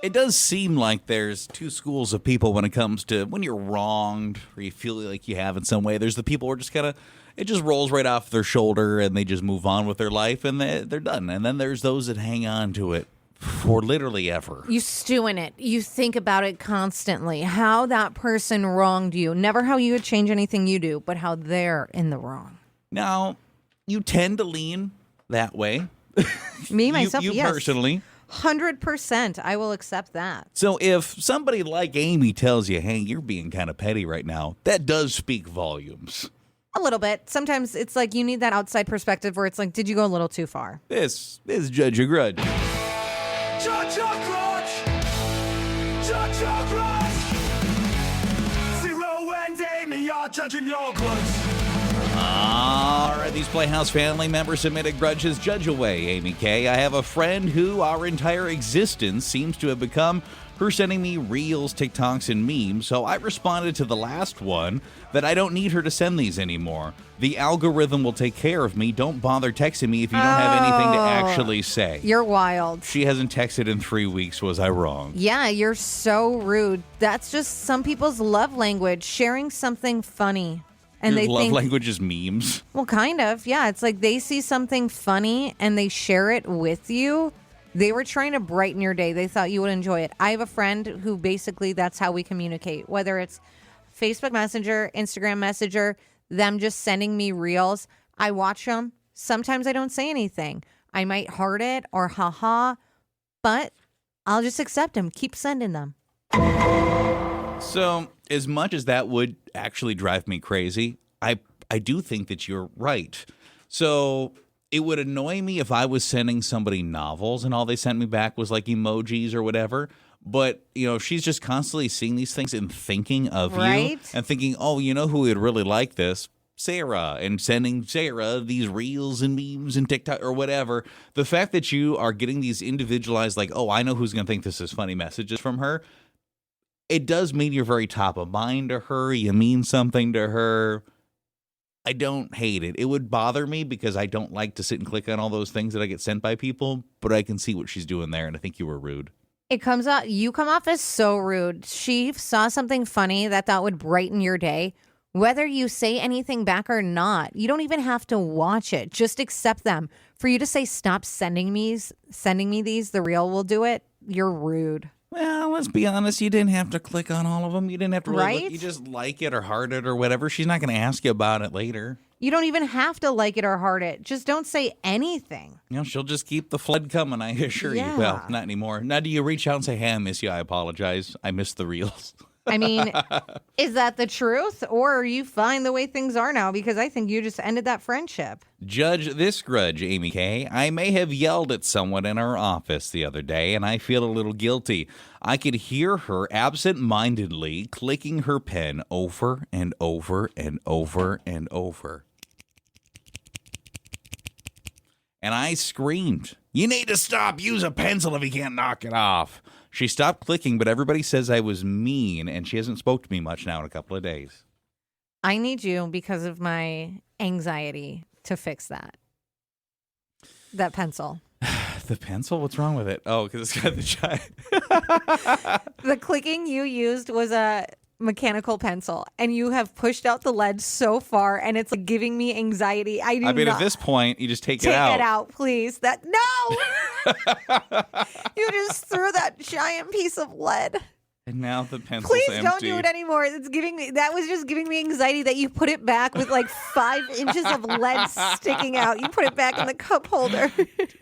It does seem like there's two schools of people when it comes to when you're wronged or you feel like you have in some way. There's the people who are just kind of, it just rolls right off their shoulder and they just move on with their life and they're done. And then there's those that hang on to it for literally ever. You stew in it. You think about it constantly. How that person wronged you. Never how you would change anything you do, but how they're in the wrong. Now, you tend to lean that way. Me, myself, you yes. Personally. 100%. I will accept that. So if somebody like Amy tells you, hey, you're being kind of petty right now, that does speak volumes. A little bit. Sometimes it's like you need that outside perspective where it's like, did you go a little too far? This is Judge your Grudge. Judge your grudge! Judge your grudge! Zero and Amy are judging your grudge. All right, these Playhouse family members submitted grudges. Judge away, Amy K. I have a friend who our entire existence seems to have become her sending me reels, TikToks, and memes. So I responded to the last one that I don't need her to send these anymore. The algorithm will take care of me. Don't bother texting me if you don't have anything to actually say. You're wild. She hasn't texted in 3 weeks. Was I wrong? Yeah, you're so rude. That's just some people's love language, sharing something funny. And Your they love think, language is memes. well, kind of. Yeah, it's like they see something funny and they share it with you. They were trying to brighten your day. They thought you would enjoy it. I have a friend who basically that's how we communicate, whether it's Facebook Messenger, Instagram Messenger, them just sending me reels. I watch them. Sometimes I don't say anything. I might heart it or haha, but I'll just accept them. Keep sending them. So, as much as that would actually drive me crazy, I do think that you're right. So, it would annoy me if I was sending somebody novels and all they sent me back was like emojis or whatever. But, you know, she's just constantly seeing these things and thinking of you and thinking, oh, you know who would really like this? Sarah, and sending Sarah these reels and memes and TikTok or whatever. The fact that you are getting these individualized, like, oh, I know who's going to think this is funny messages from her. It does mean you're very top of mind to her. You mean something to her. I don't hate it. It would bother me because I don't like to sit and click on all those things that I get sent by people, but I can see what she's doing there, and I think you were rude. It comes out, you come off as so rude. She saw something funny that would brighten your day. Whether you say anything back or not, you don't even have to watch it. Just accept them. For you to say, stop sending me these, the reel will do it, you're rude. Well, let's be honest. You didn't have to click on all of them. You didn't have to really look. You just like it or heart it or whatever. She's not going to ask you about it later. You don't even have to like it or heart it. Just don't say anything. You know, she'll just keep the flood coming, I assure you. Well, not anymore. Now, do you reach out and say, hey, I miss you. I apologize. I missed the reels. I mean, is that the truth? Or are you fine the way things are now? Because I think you just ended that friendship. Judge this grudge, Amy K. I may have yelled at someone in our office the other day, and I feel a little guilty. I could hear her absent-mindedly clicking her pen over and over and over and over. And I screamed, you need to stop. Use a pencil if you can't knock it off. She stopped clicking, but everybody says I was mean, and she hasn't spoke to me much now in a couple of days. I need you, because of my anxiety, to fix that. That pencil. The pencil? What's wrong with it? Oh, because it's got the giant. The clicking you used was a mechanical pencil, and you have pushed out the lead so far, and it's like giving me anxiety. I mean, at this point, you just take it out. Take it out, please. No! You just threw that giant piece of lead. And now the pencil's Please empty. don't do it anymore. That was just giving me anxiety that you put it back with like 5 inches of lead sticking out. You put it back in the cup holder.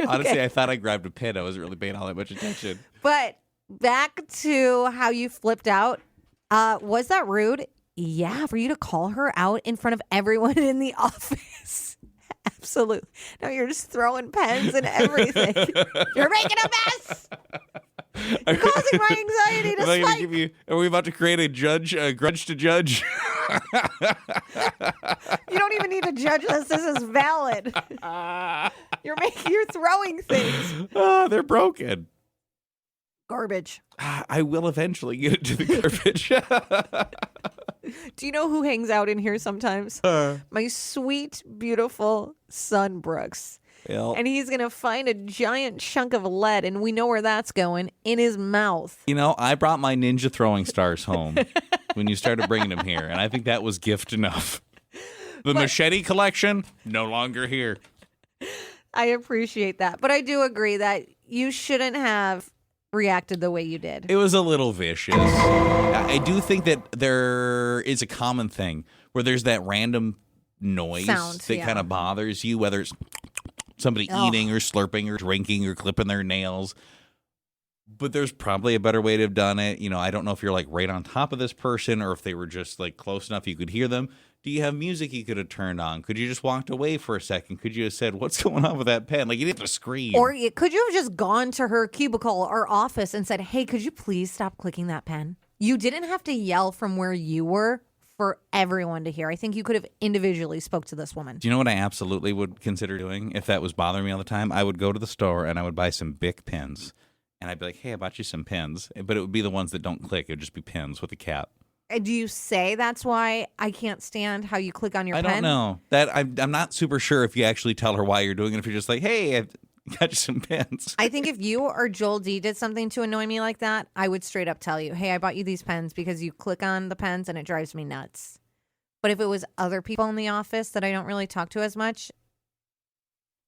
Honestly, I thought I grabbed a pen. I wasn't really paying all that much attention. But back to how you flipped out. Was that rude? Yeah, for you to call her out in front of everyone in the office. Absolutely. Now you're just throwing pens and everything. You're making a mess. You're causing my anxiety to spike. Are we about to create a grudge to judge? You don't even need to judge this. This is valid. You're throwing things. Oh, they're broken. Garbage. I will eventually get it to the garbage. Do you know who hangs out in here sometimes? My sweet, beautiful son, Brooks. Well, and he's going to find a giant chunk of lead, and we know where that's going, in his mouth. I brought my ninja throwing stars home when you started bringing them here, and I think that was gift enough. The machete collection, no longer here. I appreciate that. But I do agree that you shouldn't have reacted the way you did. It was a little vicious. I do think that there is a common thing where there's that random noise Sound, that yeah. kind of bothers you, whether it's somebody eating or slurping or drinking or clipping their nails. But there's probably a better way to have done it. I don't know if you're like right on top of this person or if they were just like close enough you could hear them. Do you have music you could have turned on? Could you just walked away for a second? Could you have said, what's going on with that pen? Like, you didn't have to scream. Or could you have just gone to her cubicle or office and said, hey, could you please stop clicking that pen? You didn't have to yell from where you were for everyone to hear. I think you could have individually spoke to this woman. Do you know what I absolutely would consider doing if that was bothering me all the time? I would go to the store and I would buy some Bic pens. And I'd be like, hey, I bought you some pens. But it would be the ones that don't click. It would just be pens with a cap. Do you say that's why I can't stand how you click on your I pen? don't know. That I'm not super sure if you actually tell her why you're doing it. If you're just like, hey, I got you some pens. I think if you or Joel D did something to annoy me like that, I would straight up tell you, hey, I bought you these pens because you click on the pens and it drives me nuts. But if it was other people in the office that I don't really talk to as much,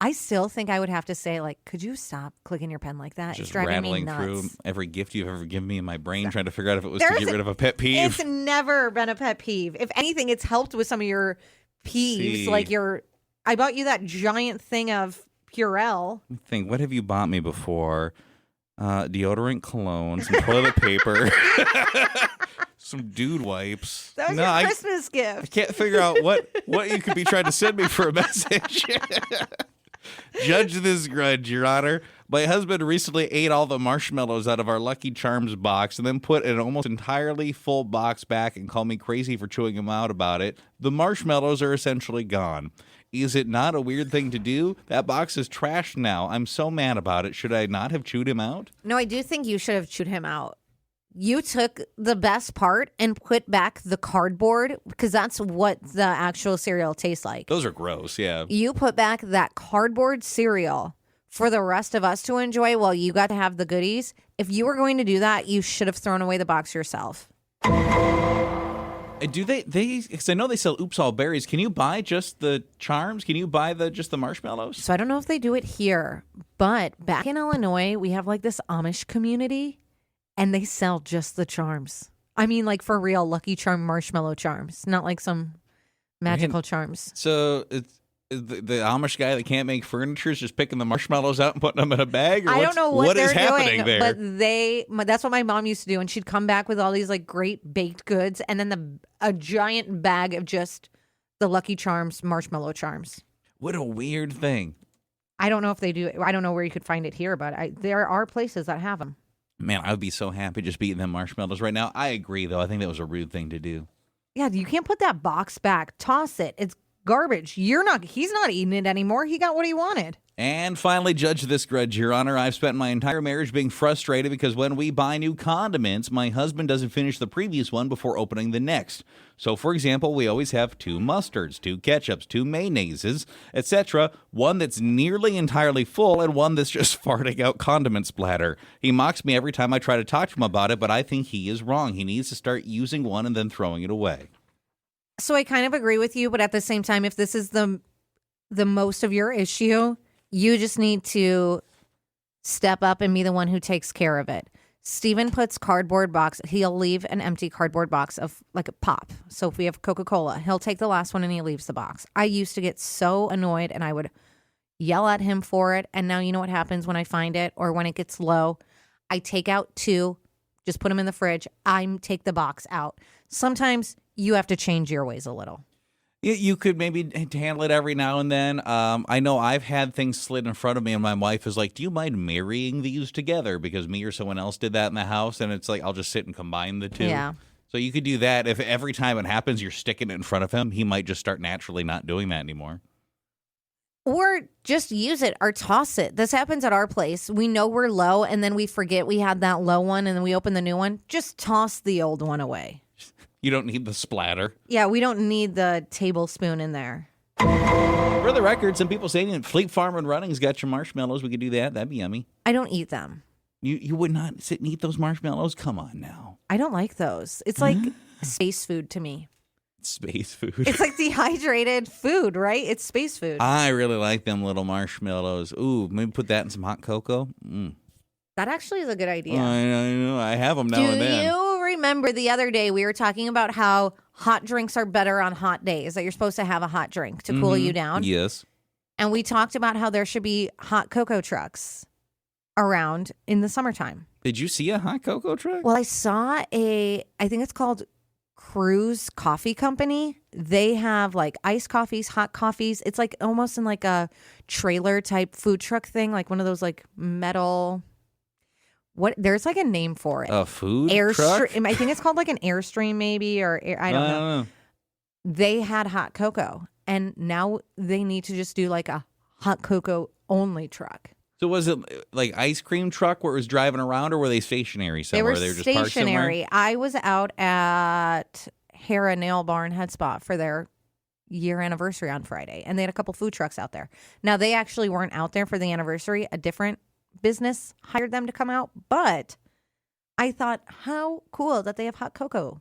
I still think I would have to say, like, could you stop clicking your pen like that? Just it's driving rattling me through nuts. every gift you've ever given me in my brain, trying to figure out if it was to get rid of a pet peeve. It's never been a pet peeve. If anything, it's helped with some of your peeves. See. Like I bought you that giant thing of Purell. Think, what have you bought me before? Deodorant, cologne, some toilet paper, some dude wipes. That was No, your Christmas I gift. can't figure out what you could be trying to send me for a message. Judge this grudge, Your Honor. My husband recently ate all the marshmallows out of our Lucky Charms box and then put an almost entirely full box back and called me crazy for chewing him out about it. The marshmallows are essentially gone. Is it not a weird thing to do? That box is trashed now. I'm so mad about it. Should I not have chewed him out? No, I do think you should have chewed him out. You took the best part and put back the cardboard because that's what the actual cereal tastes like. Those are gross, yeah. You put back that cardboard cereal for the rest of us to enjoy while you got to have the goodies. If you were going to do that, you should have thrown away the box yourself. Do they because I know they sell Oops All Berries. Can you buy just the charms? Can you buy just the marshmallows? So I don't know if they do it here, but back in Illinois, we have like this Amish community and they sell just the charms. I mean, like for real, Lucky Charm marshmallow charms, not like some magical charms. So it's the Amish guy that can't make furniture is just picking the marshmallows out and putting them in a bag? Or I don't know what is they're happening doing, there? but that's what my mom used to do. And she'd come back with all these like great baked goods and then a giant bag of just the Lucky Charms marshmallow charms. What a weird thing. I don't know if they do. I don't know where you could find it here, but there are places that have them. Man, I would be so happy just eating them marshmallows right now. I agree, though. I think that was a rude thing to do. Yeah, you can't put that box back. Toss it. It's garbage. He's not eating it anymore. He got what he wanted. And finally, judge this grudge, Your Honor. I've spent my entire marriage being frustrated because when we buy new condiments, my husband doesn't finish the previous one before opening the next. So, for example, we always have 2 mustards, 2 ketchups, 2 mayonnaises, etc. One that's nearly entirely full and one that's just farting out condiment splatter. He mocks me every time I try to talk to him about it, but I think he is wrong. He needs to start using one and then throwing it away. So I kind of agree with you, but at the same time, if this is the most of your issue, you just need to step up and be the one who takes care of it. Steven puts cardboard box. He'll leave an empty cardboard box of like a pop. So if we have Coca-Cola, he'll take the last one and he leaves the box. I used to get so annoyed and I would yell at him for it. And now you know what happens when I find it or when it gets low. I take out 2, just put them in the fridge. I take the box out. Sometimes you have to change your ways a little. You could maybe handle it every now and then. I know I've had things slid in front of me, and my wife is like, do you mind marrying these together? Because me or someone else did that in the house, and it's like, I'll just sit and combine the 2. Yeah. So you could do that. If every time it happens, you're sticking it in front of him, he might just start naturally not doing that anymore. Or just use it or toss it. This happens at our place. We know we're low, and then we forget we had that low one, and then we open the new one. Just toss the old one away. You don't need the splatter. Yeah, we don't need the tablespoon in there. For the record, some people saying Fleet Farm and Running's got your marshmallows. We could do that. That'd be yummy. I don't eat them. You would not sit and eat those marshmallows? Come on now. I don't like those. It's like space food to me. Space food. It's like dehydrated food, right? It's space food. I really like them little marshmallows. Ooh, maybe put that in some hot cocoa. That actually is a good idea. I know. I have them now and then. Do you remember the other day we were talking about how hot drinks are better on hot days, that you're supposed to have a hot drink to cool you down? Yes. And we talked about how there should be hot cocoa trucks around in the summertime. Did you see a hot cocoa truck? Well, I saw I think it's called Cruise Coffee Company. They have like iced coffees, hot coffees. It's like almost in like a trailer type food truck thing, like one of those like metal. There's like a name for it. A food Airstream. truck? I think it's called like an Airstream maybe, or I don't know. They had hot cocoa, and now they need to just do like a hot cocoa only truck. So was it like ice cream truck where it was driving around, or were they stationary somewhere? They were just parked somewhere? stationary. I was out at Hera Nail Bar and Head Spa for their year anniversary on Friday, and they had a couple food trucks out there. Now, they actually weren't out there for the anniversary. A different business hired them to come out, but I thought, how cool that they have hot cocoa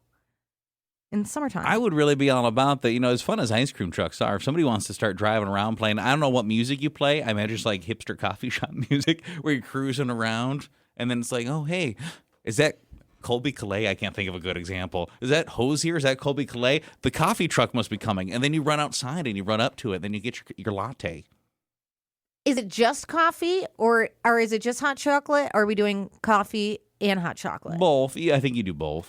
in the summertime. I would really be all about that. As fun as ice cream trucks are, if somebody wants to start driving around playing, I don't know what music you play. I imagine just like hipster coffee shop music where you're cruising around and then it's like, oh, hey, is that Colby Calais? I can't think of a good example. Is that Hosier? Is that Colby Calais? The coffee truck must be coming. And then you run outside and you run up to it. Then you get your latte. Is it just coffee or is it just hot chocolate? Or are we doing coffee and hot chocolate? Both. Yeah, I think you do both.